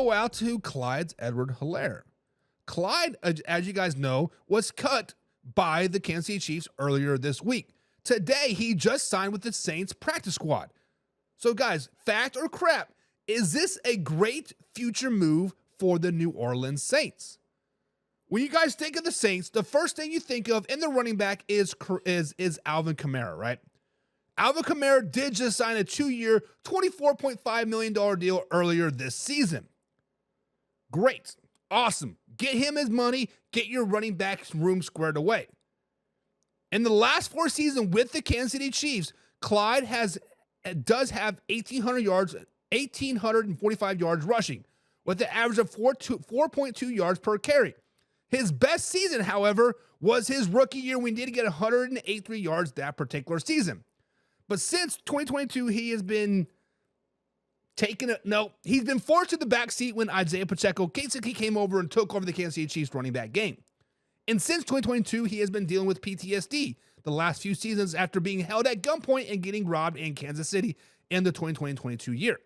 go out to Clyde Edwards-Helaire. Clyde, as you guys know, was cut by the Kansas City Chiefs earlier this week. Today, he just signed with the Saints practice squad. So guys, fact or crap, is this a great future move for the New Orleans Saints? When you guys think of the Saints, the first thing you think of in the running back is Alvin Kamara, right? Alvin Kamara did just sign a 2-year, $24.5 million deal earlier this season. Great. Awesome. Get him his money. Get your running back room squared away. In the last 4 seasons with the Kansas City Chiefs, Clyde does have 1,845 yards rushing, with an average of 4.2 yards per carry. His best season, however, was his rookie year when he did get 183 yards that particular season. But since 2022, he has been he's been forced to the back seat when Isaiah Pacheco basically came over and took over the Kansas City Chiefs running back game. And since 2022, he has been dealing with PTSD the last few seasons after being held at gunpoint and getting robbed in Kansas City in the 2020-22 year.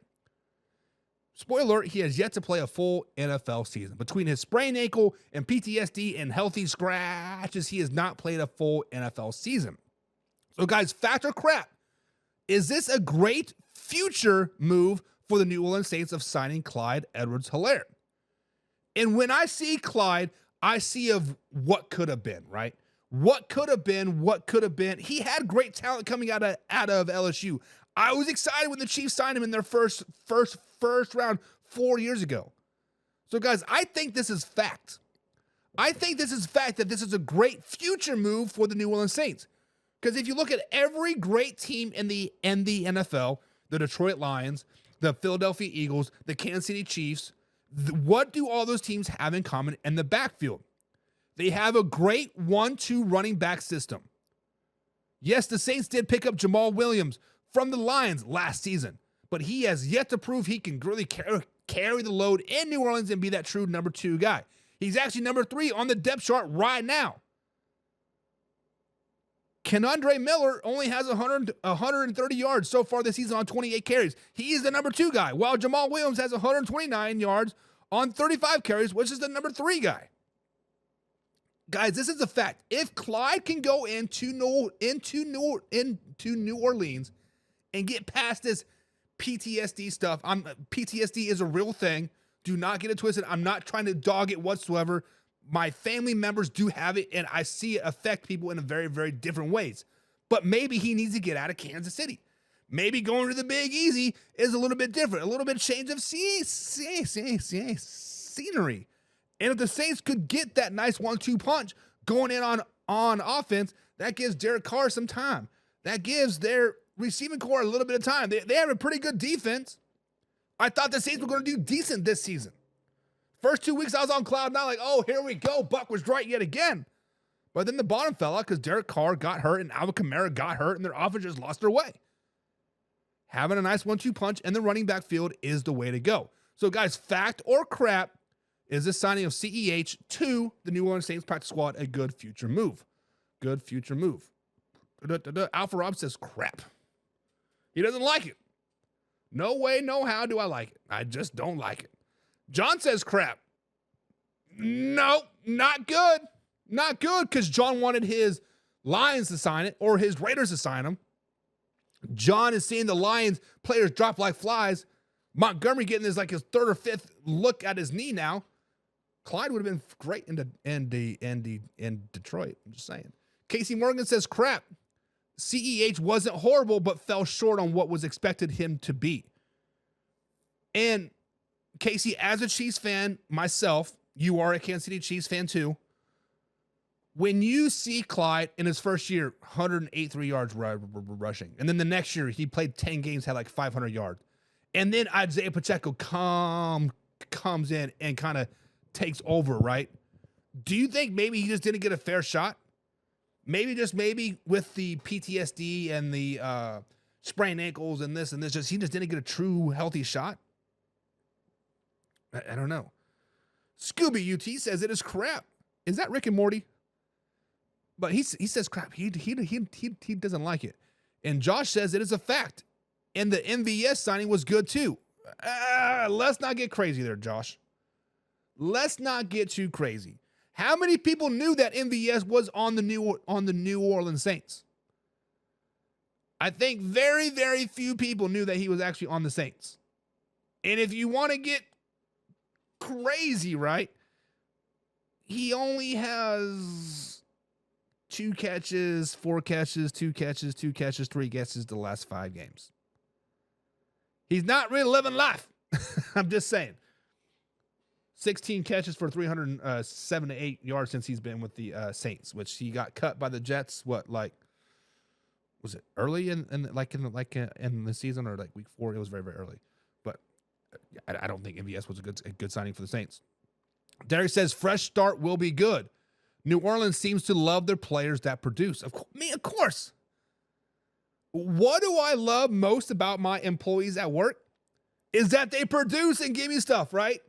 Spoiler alert, he has yet to play a full NFL season. Between his sprained ankle and PTSD and healthy scratches, he has not played a full NFL season. So guys, fact or crap, is this a great future move for the New Orleans Saints of signing Clyde Edwards-Helaire? And when I see Clyde, I see of what could have been, right? What could have been. He had great talent coming out of LSU. I was excited when the Chiefs signed him in their first round 4 years ago. So guys, I think this is fact. That this is a great future move for the New Orleans Saints. Because if you look at every great team in the NFL, the Detroit Lions, the Philadelphia Eagles, the Kansas City Chiefs, what do all those teams have in common in the backfield? They have a great 1-2 running back system. Yes, the Saints did pick up Jamal Williams from the Lions last season, but he has yet to prove he can really carry the load in New Orleans and be that true number 2 guy. He's actually number 3 on the depth chart right now. Kenandre Miller only has 130 yards so far this season on 28 carries. He is the number 2 guy, while Jamal Williams has 129 yards on 35 carries, which is the number 3 guy. Guys, this is a fact. If Clyde can go into New Orleans and get past this PTSD stuff, PTSD is a real thing. Do not get it twisted. I'm not trying to dog it whatsoever. My family members do have it, and I see it affect people in a very, very different ways. But maybe he needs to get out of Kansas City. Maybe going to the Big Easy is a little bit different, a little bit change of scenery. And if the Saints could get that nice 1-2 punch going in on offense, that gives Derek Carr some time. That gives their receiving core a little bit of time. They have a pretty good defense. I thought the Saints were going to do decent this season. First 2 weeks, I was on cloud nine, like, oh, here we go. Buck was right yet again. But then the bottom fell out because Derek Carr got hurt and Alvin Kamara got hurt, and their offense just lost their way. Having a nice 1-2 punch in the running back field is the way to go. So, guys, fact or crap, is this signing of CEH to the New Orleans Saints practice squad a good future move? Good future move. Alpha Rob says crap. He doesn't like it. No way, no how do I like it. I just don't like it. John says crap. No, not good. Not good, because John wanted his Lions to sign it or his Raiders to sign him. John is seeing the Lions players drop like flies. Montgomery getting his 3rd or 5th look at his knee now. Clyde would have been great in Detroit. I'm just saying. Casey Morgan says crap. CEH wasn't horrible, but fell short on what was expected him to be. And Casey, as a Chiefs fan myself, you are a Kansas City Chiefs fan too. When you see Clyde in his first year, 183 yards rushing, and then the next year he played 10 games, had 500 yards, and then Isaiah Pacheco comes in and kind of takes over, right? Do you think maybe he just didn't get a fair shot? Maybe with the PTSD and the sprained ankles and this, he just didn't get a true healthy shot? I don't know. Scooby UT says it is crap. Is that Rick and Morty? But he says crap. He doesn't like it. And Josh says it is a fact. And the MVS signing was good too. let's not get crazy there, Josh. Let's not get too crazy. How many people knew that MVS was on the New Orleans Saints? I think very, very few people knew that he was actually on the Saints. And if you want to get crazy, right? He only has 2 catches, 4 catches, 2 catches, 2 catches, 3 catches the last 5 games. He's not really living life. I'm just saying. 16 catches for 307 to 8 yards since he's been with the Saints, which he got cut by the Jets. What, like, was it early in the season or like week 4? It was very, very early. But I don't think MVS was a good signing for the Saints. Derek says fresh start will be good. New Orleans seems to love their players that produce. Of course. What do I love most about my employees at work is that they produce and give me stuff, right?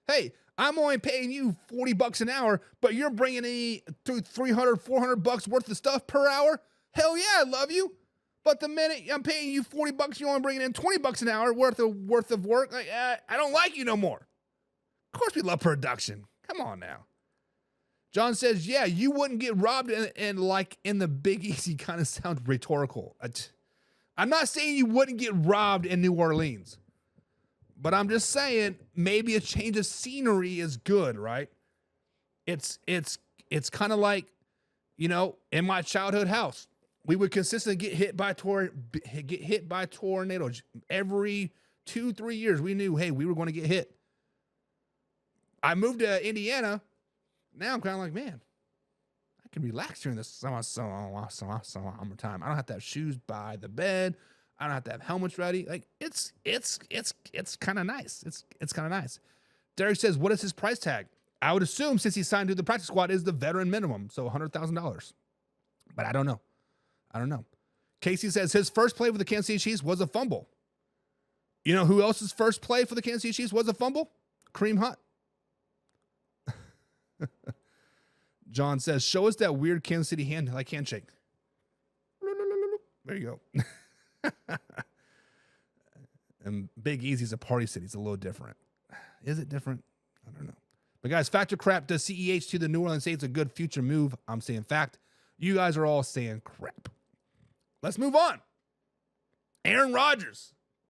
Hey, I'm only paying you $40 an hour, but you're bringing in $300, $400 worth of stuff per hour. Hell yeah, I love you. But the minute I'm paying you $40, you're only bringing in $20 an hour worth of work. Like, I don't like you no more. Of course we love production. Come on now. John says, yeah, you wouldn't get robbed and like in the Big Easy kind of sounds rhetorical. I'm not saying you wouldn't get robbed in New Orleans, but I'm just saying maybe a change of scenery is good, right? It's kind of like, you know, in my childhood house, we would consistently get hit by tornadoes every 2-3 years. We knew, hey, we were going to get hit. I moved to Indiana. Now I'm kind of like, man, I can relax during this summertime. I don't have to have shoes by the bed. I don't have to have helmets ready. Like it's kind of nice. It's kind of nice. Derek says, what is his price tag? I would assume since he signed to the practice squad is the veteran minimum, so $100,000. But I don't know. Casey says his first play for the Kansas City Chiefs was a fumble. You know who else's first play for the Kansas City Chiefs was a fumble? Kareem Hunt. John says, show us that weird Kansas City handshake. There you go. And Big Easy's a party city. It's a little different. Is it different? I don't know. But guys, factor crap. Does CEH to the New Orleans Saints a good future move? I'm saying fact. You guys are all saying crap. Let's move on. Aaron Rodgers